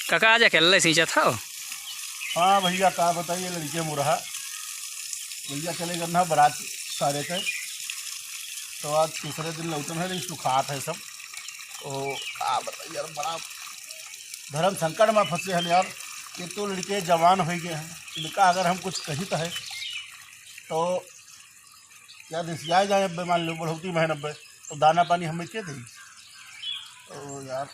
काका आज अकेले सींचा था। हाँ भैया का बताइए, लड़के मुरहा भैया चले गए बारात सारे के, तो आज तीसरे दिन लौटन है सुखात है सब। तो का बताइए यार, बड़ा धर्म संकट में फंसे हैं यार। ये तो लड़के जवान हो गए हैं, इनका अगर हम कुछ कही तो है तो यार रिसिया जाए। अब मान लो बढ़ोती मेहनत तो दाना पानी हमें क्या दें। तो यार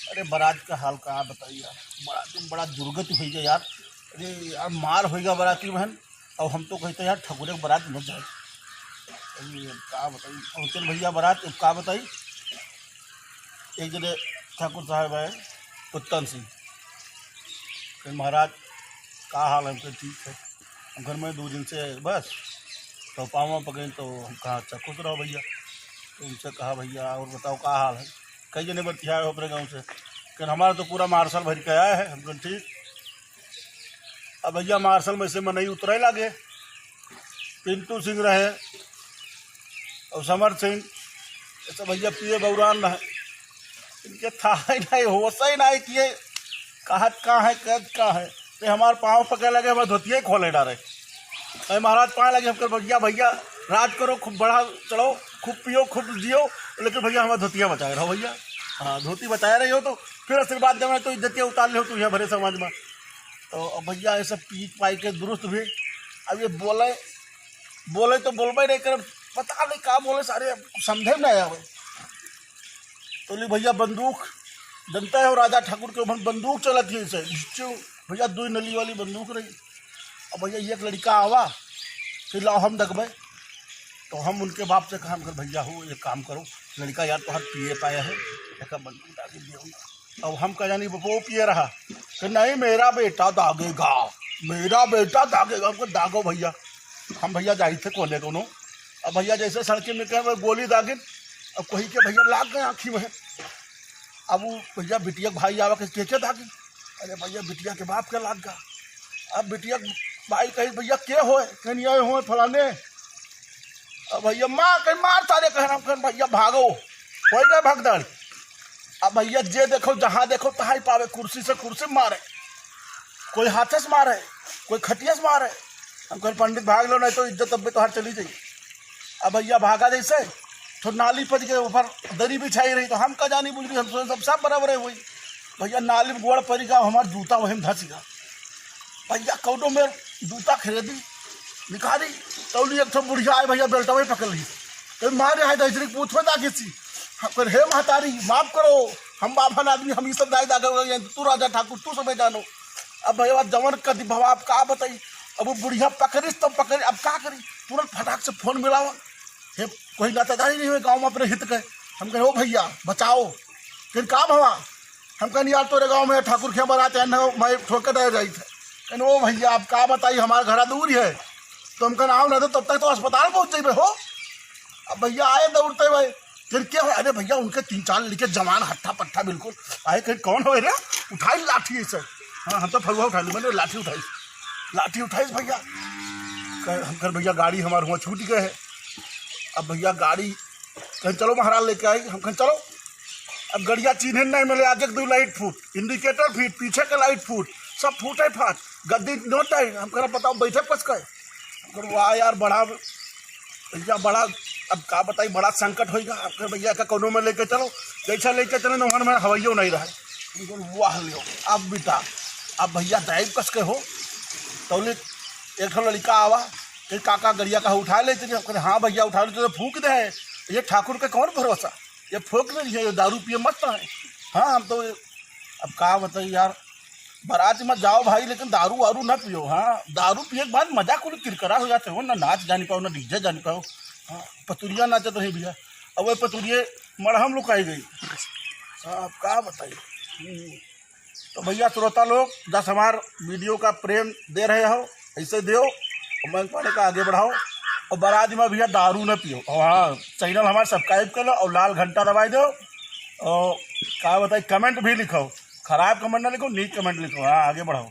अरे बारात का हाल का बताइए यार, बाराती बड़ा दुर्गति हुई है यार। अरे यार मार होगा बाराती बहन, और हम तो कहते यार ठकुरे बारात मत जाए। का बताइए पहुँचल भैया बारात, का बताई एक जने ठाकुर साहब है उत्तम सिंह, फिर महाराज का हाल हमको ठीक है। हम घर में 2 दिन से बस तो पाँव पकड़े, तो हम कहा अच्छा खुश रहो भैया। तो उनसे कहा भैया और बताओ का हाल है। कई जने बतिया हो अपने गाँव से, लेकिन हमारा तो पूरा मार्शल भर के आया है। हमको ठीक अब भैया मार्शल में से मैं नहीं उतरे लगे। पिंटू सिंह रहे और समर सिंह, ऐसा भैया पिए बौरान रहे, इनके था ही नहीं, होश ही नहीं कि कहत कहाँ है कैद कहाँ है। तो हमारे पाँव पकड़ लगे, हमारे धोतिया खोले डाले। अरे महाराज पाए लगे हमको, भैया भैया राज करो, खूब बढ़ा चढ़ो, खूब पियो खूब जियो, लेकिन भैया हमारा धोतिया बचाए रहो भैया। हाँ धोती बचाए रही हो तो फिर आशीर्वाद देना, तो इज्जतियाँ उतार ले हो तो यहाँ भरे समाज में। तो अब भैया ये सब पीट पाई के दुरुस्त भी। अब ये बोले तो बोलबे नहीं कर, पता नहीं क्या बोले, सारे समझे नहीं आवे। तो ली भैया बंदूक जनता है, राजा ठाकुर के ऊपर बंदूक चलती है इसे भैया, 2 नली वाली बंदूक रही। अब भैया एक लड़का आवा, फिर लाओ हम दगबे। तो हम उनके बाप से कहा भैया हो एक काम करो, लड़का यार तो हर पिए पाया है, एक बंदूक डाल दिया। अब हम कह जानी वो पिए रहा कि नहीं मेरा बेटा दागेगा, मेरा बेटा दागेगा। हमको दागो भैया। हम भैया जाए थे कोने कोनो। अब भैया जैसे सड़के में कहे गोली दागिन, अब कोई के भैया लाग गए आँखी में। अब वो भैया बिटिया भाई आवा के दागी, अरे भैया बिटिया के बाप के लाग गया। अब बिटिया भाई कही भैया के होए, कहीं आए हो फलाने। अब भैया माँ कहीं मार तारे कह भैया भागो, हो गए भगदड़। अब भैया जे देखो जहाँ देखो तहाँ ही पावे, कुर्सी से कुर्सी मारे, कोई हाथे से मारे, कोई खटिया से मारे। हम कहीं पंडित भाग लो नहीं तो इज्जत अब तो हर चली जाइए। अब भैया भागा जैसे तो नाली पच के ऊपर दरी बिछाई रही, तो हम का जानी बुझ रही, हम सब बराबर है वही। भैया नाली में गोड़ पड़ गया, हमारा जूता वही में धस गया। भैया कौटो में जूता खरीदी निकाली, तो एक तो बुढ़िया आए भैया बेल्टा वही पकड़ ली, तो मारे है दहजरी पूछो दागे सी। हम हे महतारी माफ करो, हम बाभन आदमी, हम ये सब दाई दागे, तू राजा ठाकुर तू सब जानो। अब भैया जवन का दिभाव आप का बताई। अब वो बुढ़िया पकड़ी तब पकड़ी, अब क्या करी, तुरंत फटाक से फोन मिलावा। हे कोई नातेदारी नहीं हुए गाँव में अपने हित के। हम कहे ओ भैया बचाओ, फिर काम हवा। हम कहें यार तोरे गाँव में ठाकुर के बारात मैं ठोकर रह जाई थे। कहने ओ भैया आप का बताइए, हमारा घर दूर है। तो हम कहना आओ ना, तो तब तक तो अस्पताल पहुँच जाइए हो। अब भैया आए दौड़ते हुए, फिर क्या है, अरे भैया उनके 3-4 लड़के जवान हट्ठा पट्ठा बिल्कुल आए। कहीं कौन हो रे, उठाई लाठी से। हाँ हम तो फगुआ उठा ली, मैंने लाठी उठाई भैया। हम कह भैया गाड़ी हमारे वहाँ छूट गए है। अब भैया गाड़ी कहीं चलो महाराज लेके आई, हम कहीं चलो। अब गड़िया चिन्ह नहीं मिले, आगे 2 लाइट फूट, इंडिकेटर फीट, पीछे के लाइट फूट, सब फूटे फाट, गद्दी नोट है। हम कह बताओ बैठे पस गए। वाह यार बड़ा भैया बड़ा, अब का बताई बड़ा संकट होगा। आपके भैया का कोनो में लेके चलो, जैसा लेके चले ना वहाँ में हवाइयों नहीं रहे। वाह लियो अब बेटा, अब भैया ड्राइव कस के हो तो एक लड़का आवा, फिर काका गड़िया का उठा लेते थे। हाँ भैया उठा लेते, फूक दे है, ये ठाकुर का कौन भरोसा, ये फूक नहीं है, ये दारू पिए मत है। हाँ हम तो अब का बताइए यार, बारात मत जाओ भाई, लेकिन दारू वारू ना पियो। हाँ दारू पिए के बाद मजा को किरकरा हो जाते हो, ना नाच जानी पाओ ना डीजे जानी पाओ। हाँ पतुरिया नाचे तो है भैया, अब वह पतुरिये मरहम लुकाई गई। हाँ अब का बताइए। तो भैया श्रोता लोग जस हमार वीडियो का प्रेम दे रहे हो, ऐसे दो, मैं पढ़े का आगे बढ़ाओ, और बारात में भैया दारू न पियो। और हाँ चैनल हमारा सब्सक्राइब कर लो और लाल घंटा दबाई दो। और क्या बताइए कमेंट भी लिखो, खराब कमेंट ना लिखो, नीक कमेंट लिखो। हाँ आगे बढ़ाओ।